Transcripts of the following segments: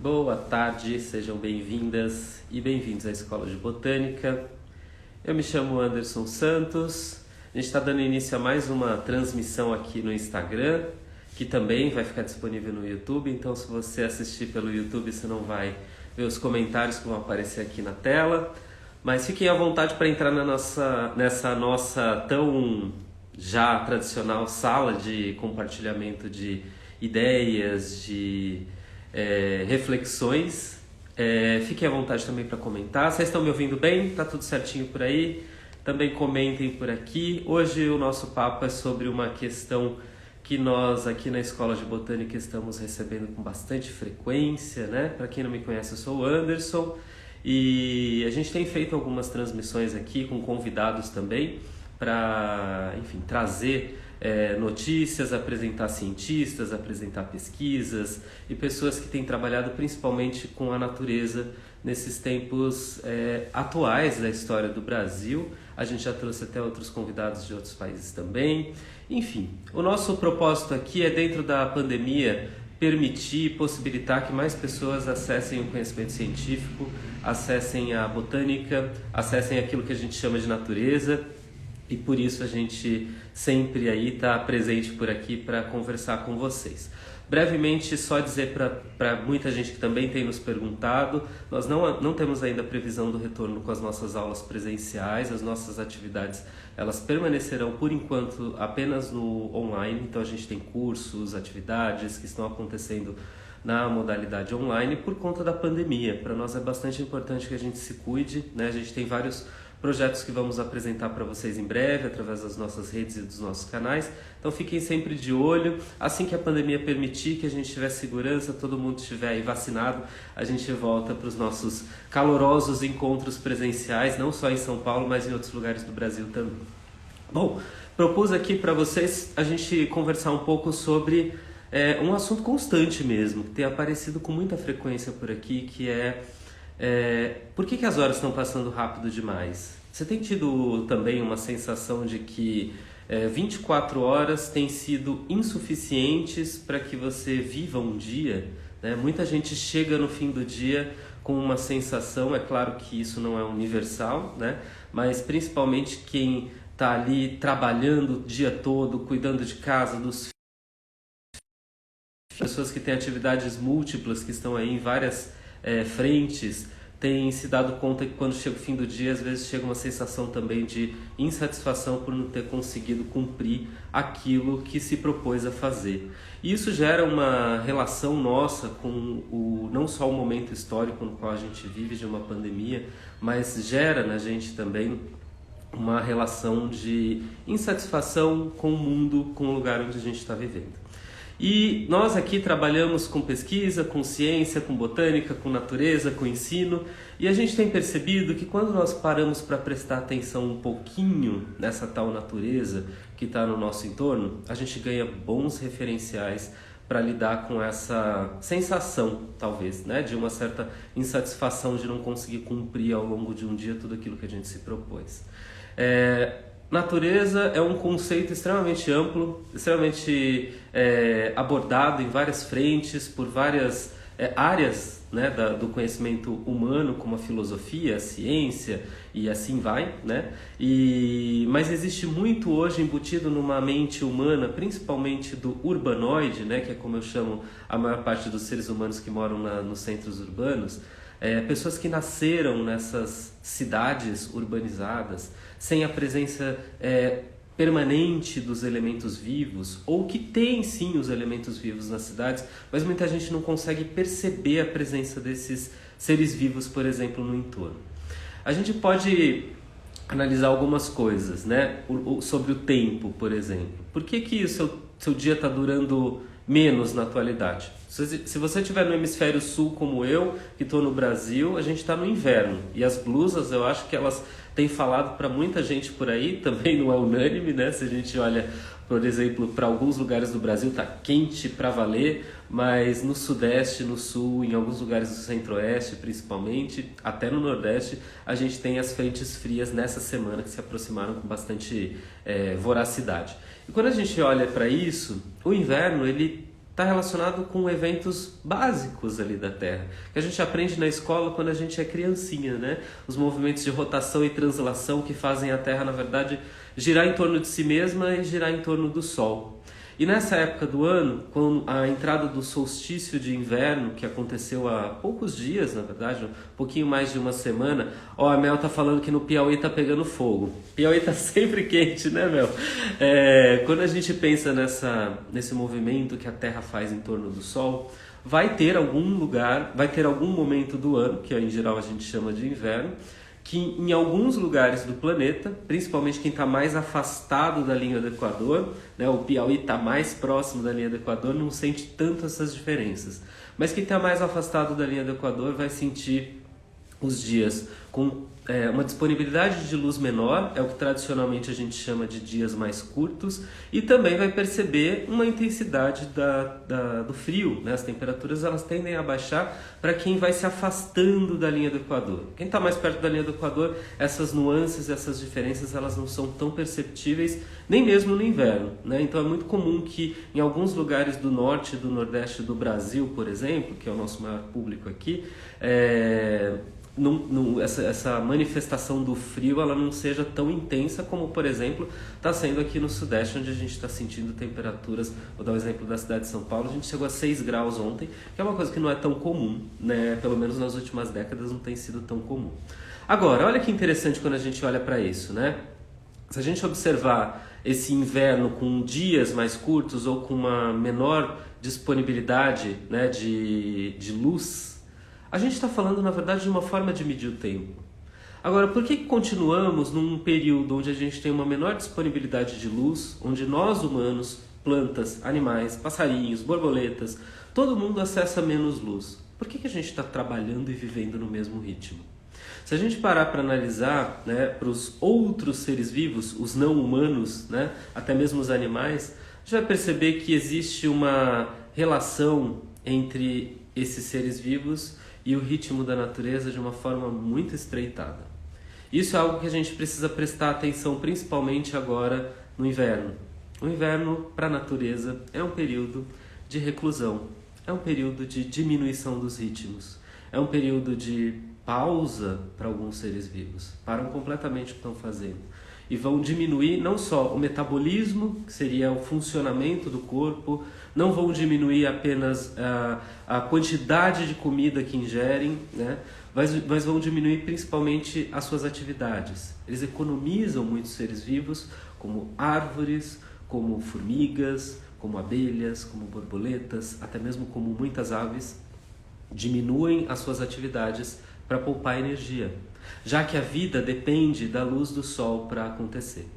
Boa tarde, sejam bem-vindas e bem-vindos à Escola de Botânica. Eu me chamo Anderson Santos. A gente está dando início a mais uma transmissão aqui no Instagram, que também vai ficar disponível no YouTube. Então, se você assistir pelo YouTube, você não vai ver os comentários que vão aparecer aqui na tela. Mas fiquem à vontade para entrar nessa nossa tão já tradicional sala de compartilhamento de ideias, de reflexões. Fiquem à vontade também para comentar. Vocês estão me ouvindo bem? Tá tudo certinho por aí? Também comentem por aqui. Hoje o nosso papo é sobre uma questão que nós aqui na Escola de Botânica estamos recebendo com bastante frequência, né? Para quem não me conhece, eu sou o Anderson e a gente tem feito algumas transmissões aqui com convidados também para, enfim, trazer notícias, apresentar cientistas, apresentar pesquisas e pessoas que têm trabalhado principalmente com a natureza nesses tempos atuais da história do Brasil. A gente já trouxe até outros convidados de outros países também. Enfim, o nosso propósito aqui é, dentro da pandemia, permitir, possibilitar que mais pessoas acessem o conhecimento científico, acessem a botânica, acessem aquilo que a gente chama de natureza. E por isso a gente sempre aí está presente por aqui para conversar com vocês. Brevemente, só dizer para muita gente que também tem nos perguntado, nós não temos ainda previsão do retorno com as nossas aulas presenciais, as nossas atividades elas permanecerão por enquanto apenas no online, então a gente tem cursos, atividades que estão acontecendo na modalidade online por conta da pandemia. Para nós é bastante importante que a gente se cuide, né? A gente tem vários projetos que vamos apresentar para vocês em breve, através das nossas redes e dos nossos canais. Então fiquem sempre de olho. Assim que a pandemia permitir, que a gente tiver segurança, todo mundo estiver aí vacinado, a gente volta para os nossos calorosos encontros presenciais, não só em São Paulo, mas em outros lugares do Brasil também. Bom, propus aqui para vocês a gente conversar um pouco sobre um assunto constante mesmo, que tem aparecido com muita frequência por aqui, que por que as horas estão passando rápido demais? Você tem tido também uma sensação de que 24 horas têm sido insuficientes para que você viva um dia? Né? Muita gente chega no fim do dia com uma sensação, é claro que isso não é universal, né? Mas principalmente quem está ali trabalhando o dia todo, cuidando de casa, dos pessoas que têm atividades múltiplas, que estão aí em várias frentes, têm se dado conta que quando chega o fim do dia, às vezes chega uma sensação também de insatisfação por não ter conseguido cumprir aquilo que se propôs a fazer. E isso gera uma relação nossa com não só o momento histórico no qual a gente vive de uma pandemia, mas gera na gente também uma relação de insatisfação com o mundo, com o lugar onde a gente está vivendo. E nós aqui trabalhamos com pesquisa, com ciência, com botânica, com natureza, com ensino, e a gente tem percebido que quando nós paramos para prestar atenção um pouquinho nessa tal natureza que está no nosso entorno, a gente ganha bons referenciais para lidar com essa sensação, talvez, né, de uma certa insatisfação de não conseguir cumprir ao longo de um dia tudo aquilo que a gente se propôs. Natureza é um conceito extremamente amplo, extremamente abordado em várias frentes, por várias áreas, né, do conhecimento humano, como a filosofia, a ciência e assim vai, né? Mas existe muito hoje embutido numa mente humana, principalmente do urbanoide, né, que é como eu chamo a maior parte dos seres humanos que moram nos centros urbanos, pessoas que nasceram nessas cidades urbanizadas, sem a presença permanente dos elementos vivos, ou que tem sim os elementos vivos nas cidades, mas muita gente não consegue perceber a presença desses seres vivos, por exemplo, no entorno. A gente pode analisar algumas coisas, né? Sobre o tempo, por exemplo. Por que o seu dia está durando menos na atualidade? Se você estiver no hemisfério sul como eu, que estou no Brasil, a gente está no inverno. E as blusas, eu acho que elas têm falado para muita gente por aí, também não é unânime, né? Se a gente olha, por exemplo, para alguns lugares do Brasil, está quente para valer, mas no sudeste, no sul, em alguns lugares do centro-oeste principalmente, até no nordeste, a gente tem as frentes frias nessa semana que se aproximaram com bastante voracidade. E quando a gente olha para isso, o inverno, ele está relacionado com eventos básicos ali da Terra, que a gente aprende na escola quando a gente é criancinha, né? Os movimentos de rotação e translação que fazem a Terra, na verdade, girar em torno de si mesma e girar em torno do Sol. E nessa época do ano, com a entrada do solstício de inverno, que aconteceu há poucos dias, na verdade, um pouquinho mais de uma semana, a Mel tá falando que no Piauí tá pegando fogo. Piauí tá sempre quente, né, Mel? Quando a gente pensa nesse movimento que a Terra faz em torno do Sol, vai ter algum lugar, vai ter algum momento do ano, que em geral a gente chama de inverno, que em alguns lugares do planeta, principalmente quem está mais afastado da linha do Equador, né, o Piauí está mais próximo da linha do Equador, não sente tanto essas diferenças. Mas quem está mais afastado da linha do Equador vai sentir os dias com uma disponibilidade de luz menor, é o que tradicionalmente a gente chama de dias mais curtos, e também vai perceber uma intensidade do frio, né? As temperaturas elas tendem a baixar para quem vai se afastando da linha do Equador. Quem está mais perto da linha do Equador, essas nuances, essas diferenças, elas não são tão perceptíveis, nem mesmo no inverno, né? Então é muito comum que em alguns lugares do norte e do nordeste do Brasil, por exemplo, que é o nosso maior público aqui, essa manifestação do frio ela não seja tão intensa como, por exemplo, está sendo aqui no Sudeste, onde a gente está sentindo temperaturas. Vou dar o exemplo da cidade de São Paulo, a gente chegou a 6 graus ontem, que é uma coisa que não é tão comum, né? Pelo menos nas últimas décadas não tem sido tão comum. Agora, olha que interessante quando a gente olha para isso, né? Se a gente observar esse inverno com dias mais curtos ou com uma menor disponibilidade, né, de luz, a gente está falando, na verdade, de uma forma de medir o tempo. Agora, por que continuamos num período onde a gente tem uma menor disponibilidade de luz, onde nós humanos, plantas, animais, passarinhos, borboletas, todo mundo acessa menos luz? Por que a gente está trabalhando e vivendo no mesmo ritmo? Se a gente parar para analisar, né, para os outros seres vivos, os não humanos, né, até mesmo os animais, a gente vai perceber que existe uma relação entre esses seres vivos e o ritmo da natureza de uma forma muito estreitada. Isso é algo que a gente precisa prestar atenção, principalmente agora no inverno. O inverno, para a natureza, é um período de reclusão, é um período de diminuição dos ritmos, é um período de pausa para alguns seres vivos, param completamente o que estão fazendo. E vão diminuir não só o metabolismo, que seria o funcionamento do corpo, não vão diminuir apenas a quantidade de comida que ingerem, né? Mas vão diminuir principalmente as suas atividades. Eles economizam muitos seres vivos, como árvores, como formigas, como abelhas, como borboletas, até mesmo como muitas aves, diminuem as suas atividades para poupar energia, já que a vida depende da luz do sol para acontecer.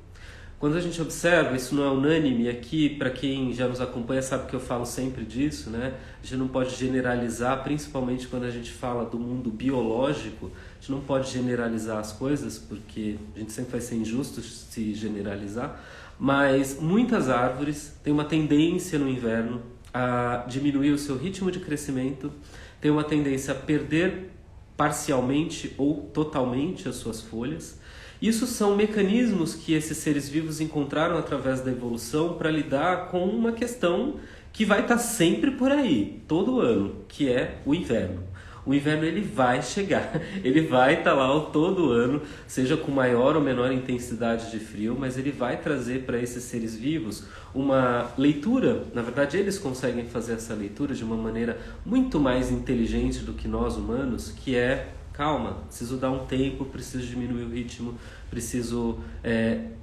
Quando a gente observa, isso não é unânime aqui, para quem já nos acompanha sabe que eu falo sempre disso, né? A gente não pode generalizar, principalmente quando a gente fala do mundo biológico, a gente não pode generalizar as coisas, porque a gente sempre vai ser injusto se generalizar, mas muitas árvores têm uma tendência no inverno a diminuir o seu ritmo de crescimento, têm uma tendência a perder parcialmente ou totalmente as suas folhas. Isso são mecanismos que esses seres vivos encontraram através da evolução para lidar com uma questão que vai estar sempre por aí, todo ano, que é o inverno. O inverno ele vai chegar, ele vai estar lá todo ano, seja com maior ou menor intensidade de frio, mas ele vai trazer para esses seres vivos uma leitura. Na verdade, eles conseguem fazer essa leitura de uma maneira muito mais inteligente do que nós humanos, que é: calma, preciso dar um tempo, preciso diminuir o ritmo, preciso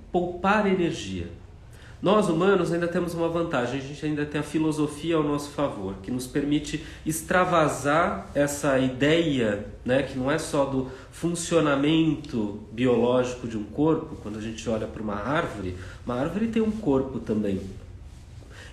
poupar energia. Nós humanos ainda temos uma vantagem, a gente ainda tem a filosofia ao nosso favor, que nos permite extravasar essa ideia, né, que não é só do funcionamento biológico de um corpo. Quando a gente olha para uma árvore tem um corpo também.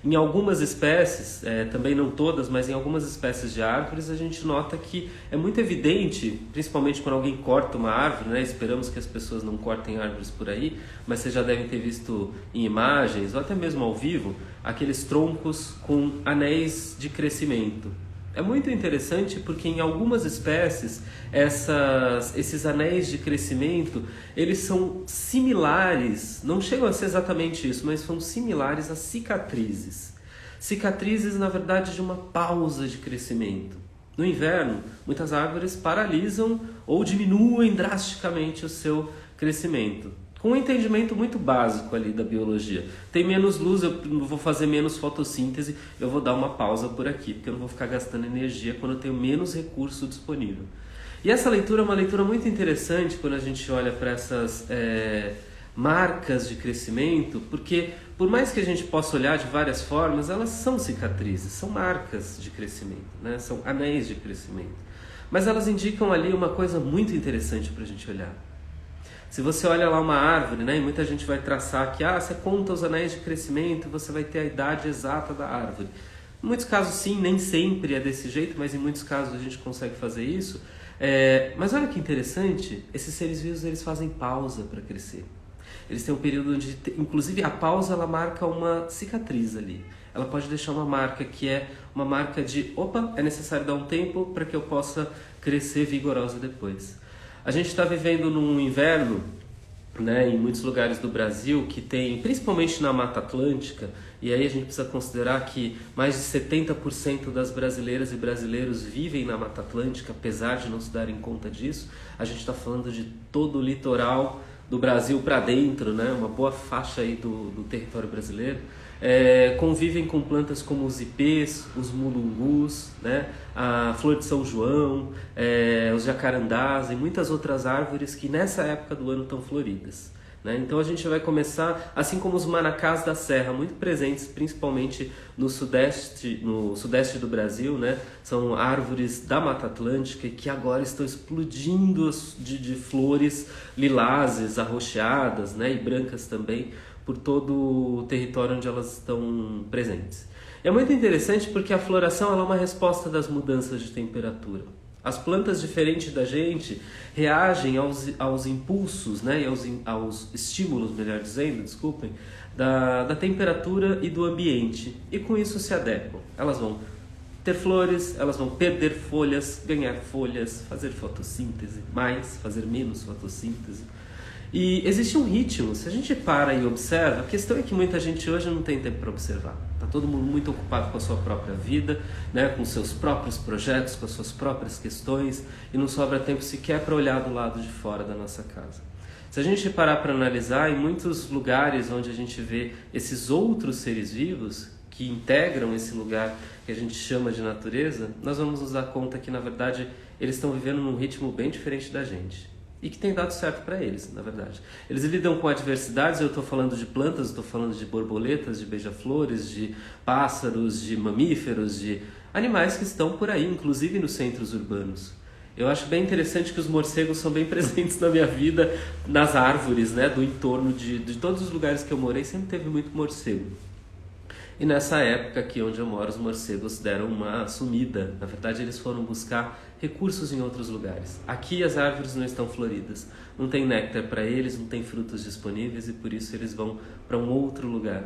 Em algumas espécies, também não todas, mas em algumas espécies de árvores, a gente nota que é muito evidente, principalmente quando alguém corta uma árvore, né? Esperamos que as pessoas não cortem árvores por aí, mas vocês já devem ter visto em imagens, ou até mesmo ao vivo, aqueles troncos com anéis de crescimento. É muito interessante porque em algumas espécies esses anéis de crescimento eles são similares, não chegam a ser exatamente isso, mas são similares a cicatrizes. Cicatrizes, na verdade, de uma pausa de crescimento. No inverno, muitas árvores paralisam ou diminuem drasticamente o seu crescimento. Com um entendimento muito básico ali da biologia. Tem menos luz, eu vou fazer menos fotossíntese, eu vou dar uma pausa por aqui, porque eu não vou ficar gastando energia quando eu tenho menos recurso disponível. E essa leitura é uma leitura muito interessante quando a gente olha para essas marcas de crescimento, porque por mais que a gente possa olhar de várias formas, elas são cicatrizes, são marcas de crescimento, né? São anéis de crescimento. Mas elas indicam ali uma coisa muito interessante para a gente olhar. Se você olha lá uma árvore, né, e muita gente vai traçar que você conta os anéis de crescimento, você vai ter a idade exata da árvore. Em muitos casos sim, nem sempre é desse jeito, mas em muitos casos a gente consegue fazer isso. Mas olha que interessante, esses seres vivos eles fazem pausa para crescer. Eles têm um período onde, inclusive a pausa ela marca uma cicatriz ali. Ela pode deixar uma marca que é uma marca de, é necessário dar um tempo para que eu possa crescer vigorosa depois. A gente está vivendo num inverno, né, em muitos lugares do Brasil, que tem, principalmente na Mata Atlântica, e aí a gente precisa considerar que mais de 70% das brasileiras e brasileiros vivem na Mata Atlântica, apesar de não se darem conta disso. A gente está falando de todo o litoral do Brasil para dentro, né, uma boa faixa aí do território brasileiro. Convivem com plantas como os ipês, os mulungus, né, a flor de São João, os jacarandás e muitas outras árvores que nessa época do ano estão floridas, né? Então a gente vai começar, assim como os manacás da serra, muito presentes principalmente no sudeste do Brasil, né? São árvores da Mata Atlântica que agora estão explodindo de flores lilazes, arroxeadas, né, e brancas também, por todo o território onde elas estão presentes. É muito interessante porque a floração ela é uma resposta das mudanças de temperatura. As plantas, diferentes da gente, reagem aos impulsos, né, e aos estímulos, melhor dizendo, desculpem, da temperatura e do ambiente. E com isso se adequam. Elas vão ter flores, elas vão perder folhas, ganhar folhas, fazer fotossíntese, fazer menos fotossíntese. E existe um ritmo, se a gente para e observa, a questão é que muita gente hoje não tem tempo para observar. Está todo mundo muito ocupado com a sua própria vida, né, com seus próprios projetos, com as suas próprias questões, e não sobra tempo sequer para olhar do lado de fora da nossa casa. Se a gente parar para analisar, em muitos lugares onde a gente vê esses outros seres vivos, que integram esse lugar que a gente chama de natureza, nós vamos nos dar conta que, na verdade, eles estão vivendo num ritmo bem diferente da gente. E que tem dado certo para eles, na verdade. Eles lidam com adversidades, eu estou falando de plantas, estou falando de borboletas, de beija-flores, de pássaros, de mamíferos, de animais que estão por aí, inclusive nos centros urbanos. Eu acho bem interessante que os morcegos são bem presentes na minha vida, nas árvores, né, do entorno de todos os lugares que eu morei, sempre teve muito morcego. E nessa época aqui onde eu moro, os morcegos deram uma sumida. Na verdade, eles foram buscar recursos em outros lugares. Aqui as árvores não estão floridas, não tem néctar para eles, não tem frutos disponíveis e por isso eles vão para um outro lugar.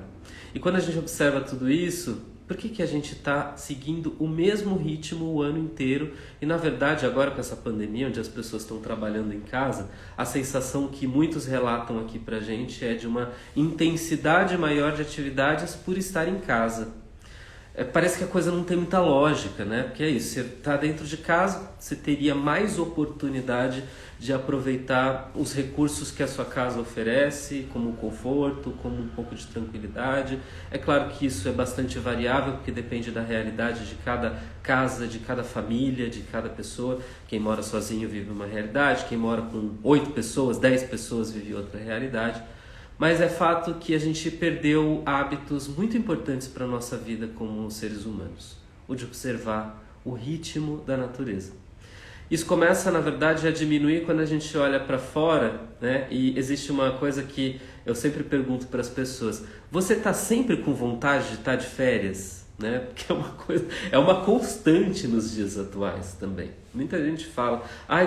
E quando a gente observa tudo isso, por que a gente está seguindo o mesmo ritmo o ano inteiro? E na verdade, agora com essa pandemia, onde as pessoas estão trabalhando em casa, a sensação que muitos relatam aqui pra gente é de uma intensidade maior de atividades por estar em casa. Parece que a coisa não tem muita lógica, né? Porque é isso, você está dentro de casa, você teria mais oportunidade de aproveitar os recursos que a sua casa oferece, como conforto, como um pouco de tranquilidade. É claro que isso é bastante variável, porque depende da realidade de cada casa, de cada família, de cada pessoa. Quem mora sozinho vive uma realidade, quem mora com 8 pessoas, 10 pessoas vive outra realidade. Mas é fato que a gente perdeu hábitos muito importantes para a nossa vida como seres humanos. O de observar o ritmo da natureza. Isso começa, na verdade, a diminuir quando a gente olha para fora, né? E existe uma coisa que eu sempre pergunto para as pessoas. Você está sempre com vontade de estar de férias? Né? Porque é uma constante nos dias atuais também. Muita gente fala,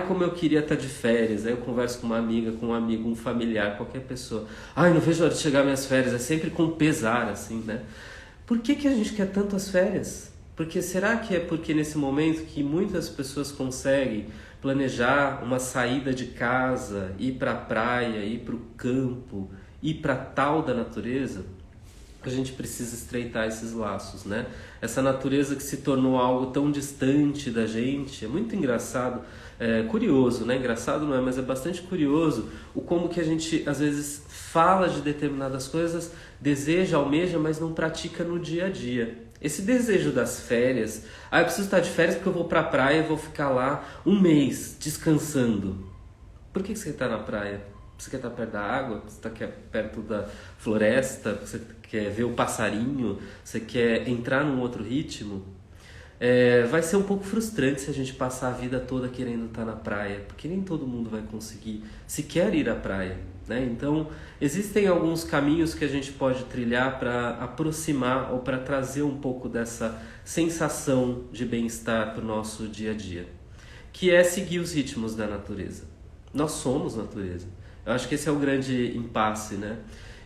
como eu queria estar de férias. Aí eu converso com uma amiga, com um amigo, um familiar, qualquer pessoa. Não vejo a hora de chegar minhas férias. É sempre com pesar, assim, né? Por que a gente quer tanto as férias? Porque será que é porque nesse momento que muitas pessoas conseguem planejar uma saída de casa, ir para a praia, ir para o campo, ir para tal da natureza? a gente precisa estreitar esses laços, né? Essa natureza que se tornou algo tão distante da gente, é muito engraçado, curioso, né? Engraçado não é, mas é bastante curioso o como que a gente às vezes fala de determinadas coisas, deseja, almeja, mas não pratica no dia a dia. Esse desejo das férias, eu preciso estar de férias porque eu vou pra praia e vou ficar lá um mês descansando. Por que você está na praia? Você quer estar perto da água? Você quer perto da floresta? Você quer ver o passarinho? Você quer entrar num outro ritmo? Vai ser um pouco frustrante se a gente passar a vida toda querendo estar na praia, porque nem todo mundo vai conseguir sequer ir à praia, né? Então, existem alguns caminhos que a gente pode trilhar para aproximar ou para trazer um pouco dessa sensação de bem-estar para o nosso dia a dia, que é seguir os ritmos da natureza. Nós somos natureza. Eu acho que esse é o grande impasse, né?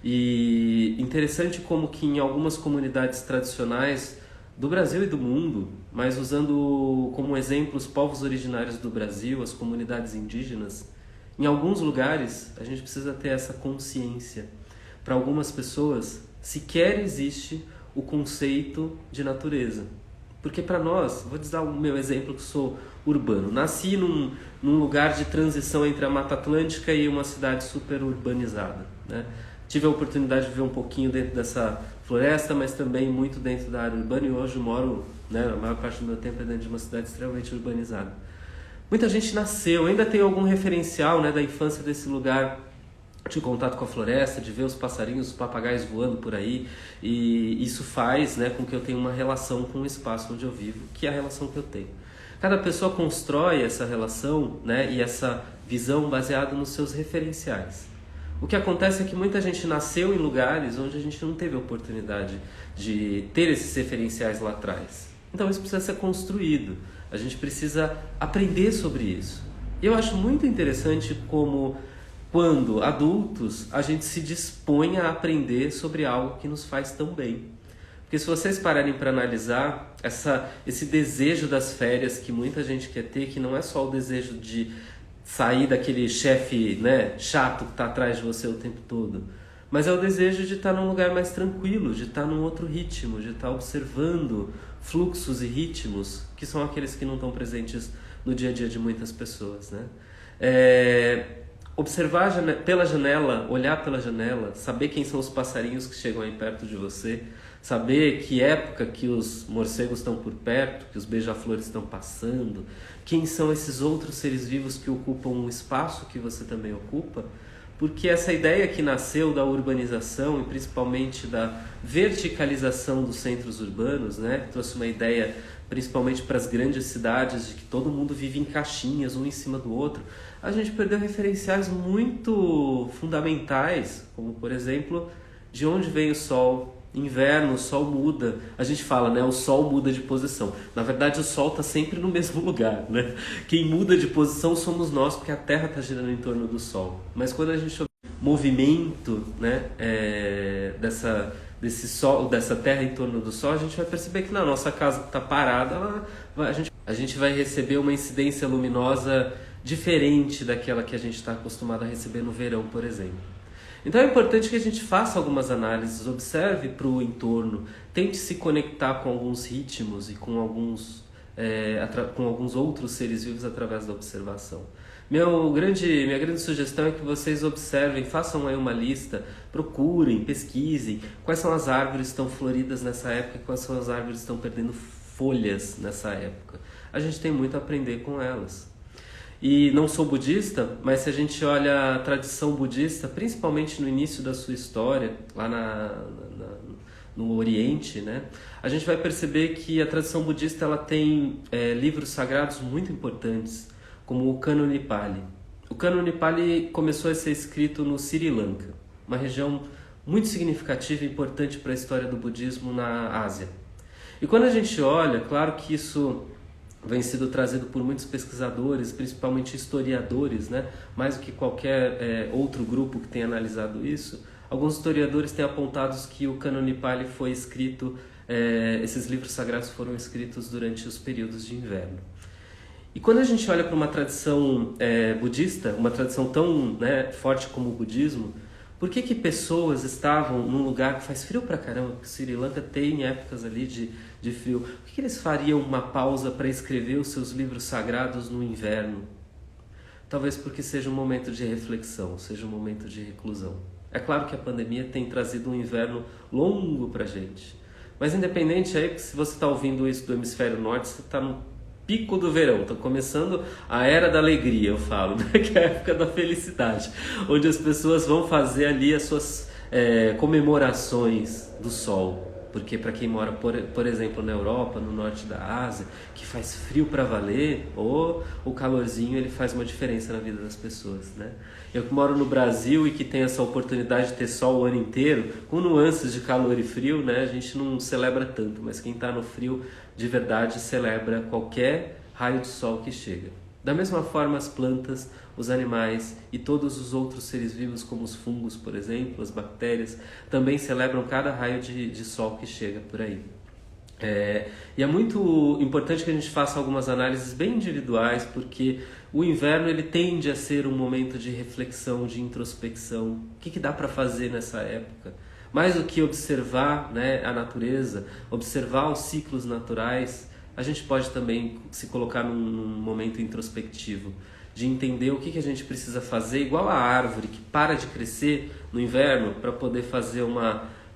E interessante como que em algumas comunidades tradicionais do Brasil e do mundo, mas usando como exemplo os povos originários do Brasil, as comunidades indígenas, em alguns lugares a gente precisa ter essa consciência. Para algumas pessoas sequer existe o conceito de natureza. Porque para nós, vou te dar o meu exemplo que sou urbano. Nasci num lugar de transição entre a Mata Atlântica e uma cidade super urbanizada, né? Tive a oportunidade de viver um pouquinho dentro dessa floresta, mas também muito dentro da área urbana, e hoje moro, né, a maior parte do meu tempo é dentro de uma cidade extremamente urbanizada. Muita gente nasceu, ainda tem algum referencial, né, da infância desse lugar, de contato com a floresta, de ver os passarinhos, os papagaios voando por aí, e isso faz, né, com que eu tenha uma relação com o espaço onde eu vivo, que é a relação que eu tenho. Cada pessoa constrói essa relação, né, e essa visão baseada nos seus referenciais. O que acontece é que muita gente nasceu em lugares onde a gente não teve a oportunidade de ter esses referenciais lá atrás. Então isso precisa ser construído, a gente precisa aprender sobre isso. E eu acho muito interessante como, quando adultos, a gente se dispõe a aprender sobre algo que nos faz tão bem. Porque se vocês pararem para analisar esse desejo das férias que muita gente quer ter, que não é só o desejo de sair daquele chefe, né, chato que está atrás de você o tempo todo, mas é o desejo de estar num lugar mais tranquilo, de estar num outro ritmo, de estar observando fluxos e ritmos que são aqueles que não estão presentes no dia a dia de muitas pessoas, né? Observar pela janela, olhar pela janela, saber quem são os passarinhos que chegam aí perto de você, saber que época que os morcegos estão por perto, que os beija-flores estão passando, quem são esses outros seres vivos que ocupam um espaço que você também ocupa, porque essa ideia que nasceu da urbanização e principalmente da verticalização dos centros urbanos, né, trouxe uma ideia principalmente para as grandes cidades de que todo mundo vive em caixinhas, um em cima do outro. A gente perdeu referenciais muito fundamentais, como por exemplo, de onde vem o sol. Inverno, o sol muda. A gente fala, né? O sol muda de posição. Na verdade, o sol está sempre no mesmo lugar, né? Quem muda de posição somos nós, porque a Terra está girando em torno do sol. Mas quando a gente movimento, né, desse sol, dessa Terra em torno do sol, a gente vai perceber que na nossa casa que está parada, a gente vai receber uma incidência luminosa diferente daquela que a gente está acostumado a receber no verão, por exemplo. Então é importante que a gente faça algumas análises, observe para o entorno, tente se conectar com alguns ritmos e com alguns outros seres vivos através da observação. Minha grande sugestão é que vocês observem, façam aí uma lista, procurem, pesquisem quais são as árvores que estão floridas nessa época e quais são as árvores que estão perdendo folhas nessa época. A gente tem muito a aprender com elas. E não sou budista, mas se a gente olha a tradição budista, principalmente no início da sua história, lá no Oriente, né, a gente vai perceber que a tradição budista ela tem livros sagrados muito importantes, como o Cânone Pali. O Cânone Pali começou a ser escrito no Sri Lanka, uma região muito significativa e importante para a história do budismo na Ásia. E quando a gente olha, claro que isso vem sido trazido por muitos pesquisadores, principalmente historiadores, né? Mais do que qualquer outro grupo que tenha analisado isso. Alguns historiadores têm apontado que o Cânone Pali foi escrito, esses livros sagrados foram escritos durante os períodos de inverno. E quando a gente olha para uma tradição budista, uma tradição tão, né, forte como o budismo, Por que pessoas estavam num lugar que faz frio pra caramba? Porque Sri Lanka tem épocas ali de frio. Por que eles fariam uma pausa para escrever os seus livros sagrados no inverno? Talvez porque seja um momento de reflexão, seja um momento de reclusão. É claro que a pandemia tem trazido um inverno longo pra gente. Mas independente aí, se você está ouvindo isso do hemisfério norte, você está no pico do verão, está começando a era da alegria, eu falo, né? Que é a época da felicidade, onde as pessoas vão fazer ali as suas comemorações do sol. Porque para quem mora, por exemplo, na Europa, no norte da Ásia, que faz frio para valer, ou o calorzinho ele faz uma diferença na vida das pessoas, né? Eu que moro no Brasil e que tenho essa oportunidade de ter sol o ano inteiro, com nuances de calor e frio, né? A gente não celebra tanto, mas quem está no frio de verdade celebra qualquer raio de sol que chega. Da mesma forma, as plantas, os animais e todos os outros seres vivos, como os fungos, por exemplo, as bactérias, também celebram cada raio de sol que chega por aí. E é muito importante que a gente faça algumas análises bem individuais, porque o inverno ele tende a ser um momento de reflexão, de introspecção. O que dá para fazer nessa época? Mais do que observar, né, a natureza, observar os ciclos naturais, a gente pode também se colocar num momento introspectivo, de entender o que a gente precisa fazer, igual a árvore que para de crescer no inverno para poder fazer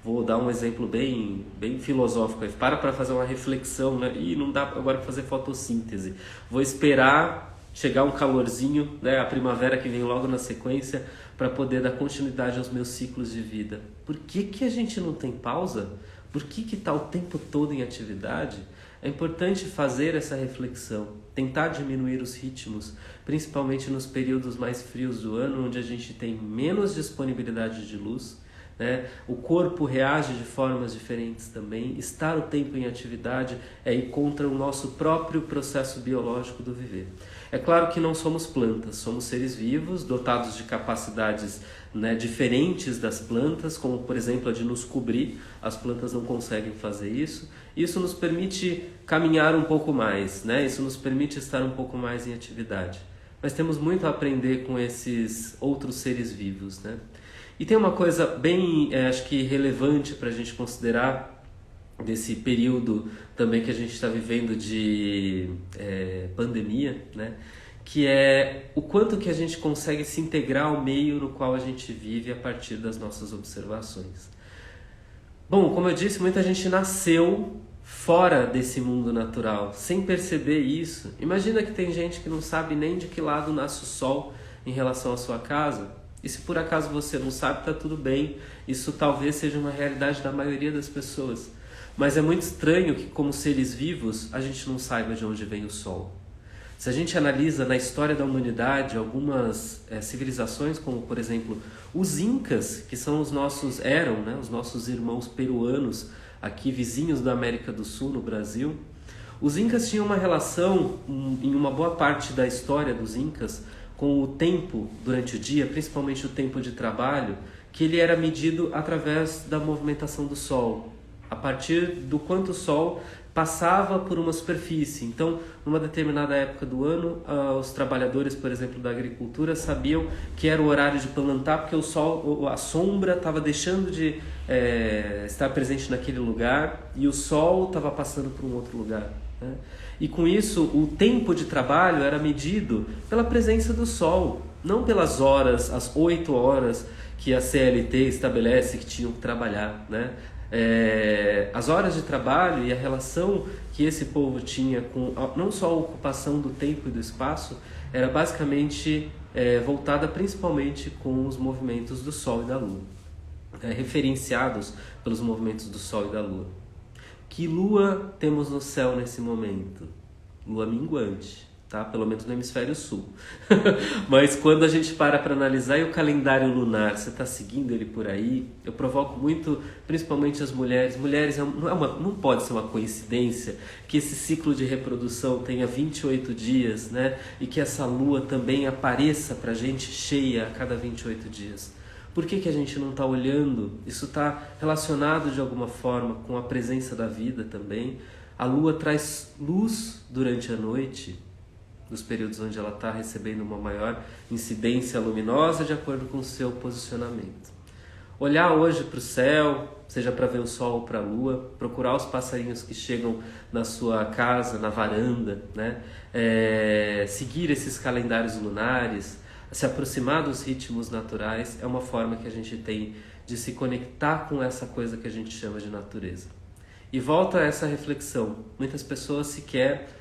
vou dar um exemplo bem filosófico, para fazer uma reflexão, né? E não dá agora para fazer fotossíntese, vou esperar chegar um calorzinho, né? A primavera que vem logo na sequência, para poder dar continuidade aos meus ciclos de vida. Por que a gente não tem pausa? Por que está o tempo todo em atividade? É importante fazer essa reflexão, tentar diminuir os ritmos, principalmente nos períodos mais frios do ano, onde a gente tem menos disponibilidade de luz, né? O corpo reage de formas diferentes também. Estar o tempo em atividade é ir contra o nosso próprio processo biológico do viver. É claro que não somos plantas, somos seres vivos, dotados de capacidades, né, diferentes das plantas, como por exemplo a de nos cobrir. As plantas não conseguem fazer isso. Isso nos permite caminhar um pouco mais, né? Isso nos permite estar um pouco mais em atividade. Mas temos muito a aprender com esses outros seres vivos, né? E tem uma coisa bem, acho que relevante para a gente considerar desse período também que a gente está vivendo de pandemia, né? Que é o quanto que a gente consegue se integrar ao meio no qual a gente vive a partir das nossas observações. Bom, como eu disse, muita gente nasceu fora desse mundo natural, sem perceber isso. Imagina que tem gente que não sabe nem de que lado nasce o sol em relação à sua casa. E se por acaso você não sabe, está tudo bem. Isso talvez seja uma realidade da maioria das pessoas. Mas é muito estranho que, como seres vivos, a gente não saiba de onde vem o sol. Se a gente analisa na história da humanidade algumas civilizações, como por exemplo os Incas, que são os nossos irmãos peruanos, aqui vizinhos da América do Sul, no Brasil. Os Incas tinham uma relação, em uma boa parte da história dos Incas, com o tempo durante o dia, principalmente o tempo de trabalho, que ele era medido através da movimentação do Sol, a partir do quanto o Sol passava por uma superfície. Então, numa determinada época do ano, os trabalhadores, por exemplo, da agricultura, sabiam que era o horário de plantar, porque o sol, a sombra estava deixando de estar presente naquele lugar e o sol estava passando por um outro lugar, né? E com isso, o tempo de trabalho era medido pela presença do sol, não pelas horas, as 8 horas que a CLT estabelece que tinham que trabalhar, né? As horas de trabalho e a relação que esse povo tinha com não só a ocupação do tempo e do espaço era basicamente voltada principalmente com os movimentos do Sol e da Lua, referenciados pelos movimentos do Sol e da Lua. Que lua temos no céu nesse momento? Lua minguante, tá? Pelo menos no hemisfério sul. Mas quando a gente para analisar e o calendário lunar, você está seguindo ele por aí, eu provoco muito, principalmente as mulheres. Mulheres, não pode ser uma coincidência que esse ciclo de reprodução tenha 28 dias, né? E que essa lua também apareça para a gente cheia a cada 28 dias. Por que a gente não está olhando? Isso está relacionado de alguma forma com a presença da vida também. A lua traz luz durante a noite, nos períodos onde ela está recebendo uma maior incidência luminosa de acordo com o seu posicionamento. Olhar hoje para o céu, seja para ver o sol ou para a lua, procurar os passarinhos que chegam na sua casa, na varanda, né? Seguir esses calendários lunares, se aproximar dos ritmos naturais, é uma forma que a gente tem de se conectar com essa coisa que a gente chama de natureza. E volta a essa reflexão, muitas pessoas sequer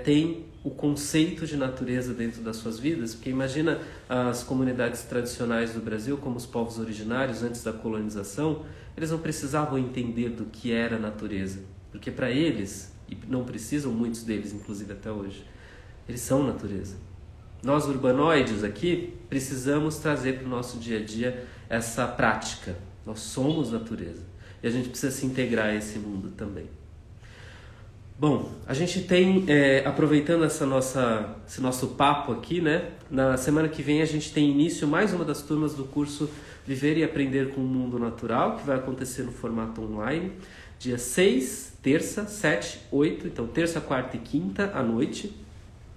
têm o conceito de natureza dentro das suas vidas, porque imagina as comunidades tradicionais do Brasil, como os povos originários antes da colonização, eles não precisavam entender do que era natureza, porque para eles, e não precisam muitos deles, inclusive até hoje, eles são natureza. Nós urbanoides aqui precisamos trazer para o nosso dia a dia essa prática, nós somos natureza e a gente precisa se integrar a esse mundo também. Bom, a gente tem, aproveitando esse nosso papo aqui, né? Na semana que vem a gente tem início mais uma das turmas do curso Viver e Aprender com o Mundo Natural, que vai acontecer no formato online, dia 6, terça, 7, 8, então terça, quarta e quinta à noite,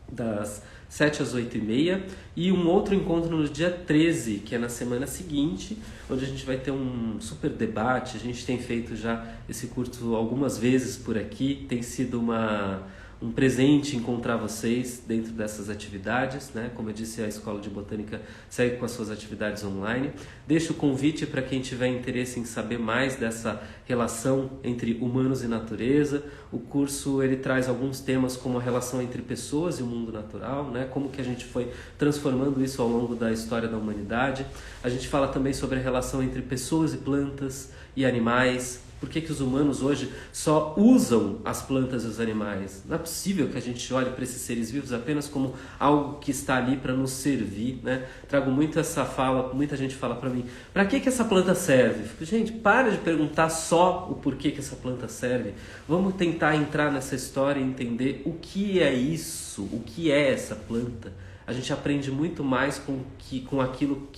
das 7 às 8h30, e um outro encontro no dia 13, que é na semana seguinte, onde a gente vai ter um super debate. A gente tem feito já esse curso algumas vezes por aqui, tem sido um presente encontrar vocês dentro dessas atividades, né? Como eu disse, a Escola de Botânica segue com as suas atividades online. Deixo o convite para quem tiver interesse em saber mais dessa relação entre humanos e natureza. O curso ele traz alguns temas como a relação entre pessoas e o mundo natural, né? Como que a gente foi transformando isso ao longo da história da humanidade. A gente fala também sobre a relação entre pessoas e plantas e animais. Por que os humanos hoje só usam as plantas e os animais? Não é possível que a gente olhe para esses seres vivos apenas como algo que está ali para nos servir, né? Trago muito essa fala, muita gente fala para mim, para que essa planta serve? Fico, gente, para de perguntar só o porquê que essa planta serve. Vamos tentar entrar nessa história e entender o que é isso, o que é essa planta. A gente aprende muito mais com aquilo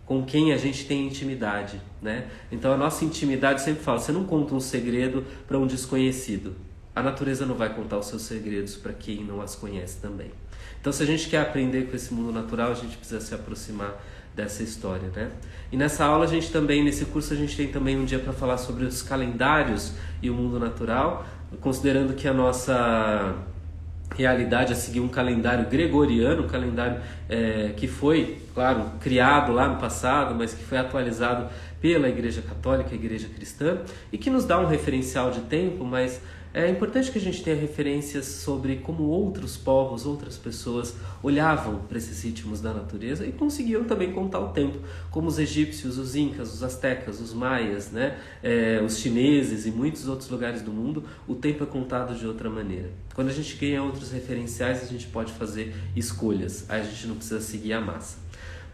com quem a gente tem intimidade, né? Então a nossa intimidade, sempre fala, você não conta um segredo para um desconhecido. A natureza não vai contar os seus segredos para quem não as conhece também. Então se a gente quer aprender com esse mundo natural, a gente precisa se aproximar dessa história, né? E nessa aula nesse curso a gente tem também um dia para falar sobre os calendários e o mundo natural, considerando que a nossa realidade é seguir um calendário gregoriano, um calendário que foi, claro, criado lá no passado, mas que foi atualizado pela Igreja Católica, a Igreja Cristã, e que nos dá um referencial de tempo, mas é importante que a gente tenha referências sobre como outros povos, outras pessoas olhavam para esses ritmos da natureza e conseguiam também contar o tempo, como os egípcios, os incas, os astecas, os maias, né? Os chineses e muitos outros lugares do mundo, o tempo é contado de outra maneira. Quando a gente ganha outros referenciais, a gente pode fazer escolhas, aí a gente não precisa seguir a massa.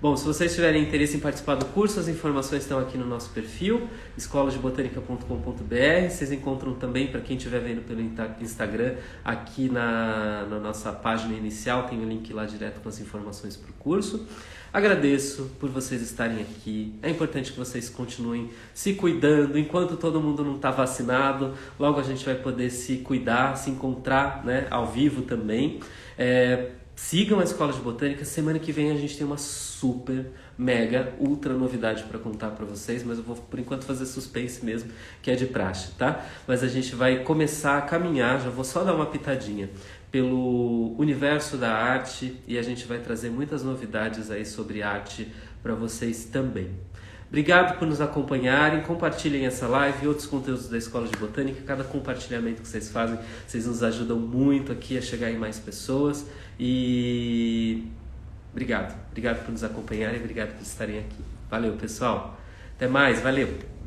Bom, se vocês tiverem interesse em participar do curso, as informações estão aqui no nosso perfil, escoladebotanica.com.br. Vocês encontram também, para quem estiver vendo pelo Instagram, aqui na nossa página inicial, tem o link lá direto com as informações para o curso. Agradeço por vocês estarem aqui. É importante que vocês continuem se cuidando. Enquanto todo mundo não está vacinado, logo a gente vai poder se cuidar, se encontrar, né, ao vivo também. Sigam a Escola de Botânica. Semana que vem a gente tem uma super, mega, ultra novidade para contar para vocês, mas eu vou por enquanto fazer suspense mesmo, que é de praxe, tá? Mas a gente vai começar a caminhar, já vou só dar uma pitadinha, pelo universo da arte, e a gente vai trazer muitas novidades aí sobre arte para vocês também. Obrigado por nos acompanharem, compartilhem essa live e outros conteúdos da Escola de Botânica. Cada compartilhamento que vocês fazem, vocês nos ajudam muito aqui a chegar em mais pessoas. E obrigado por nos acompanharem, obrigado por estarem aqui. Valeu, pessoal. Até mais, valeu.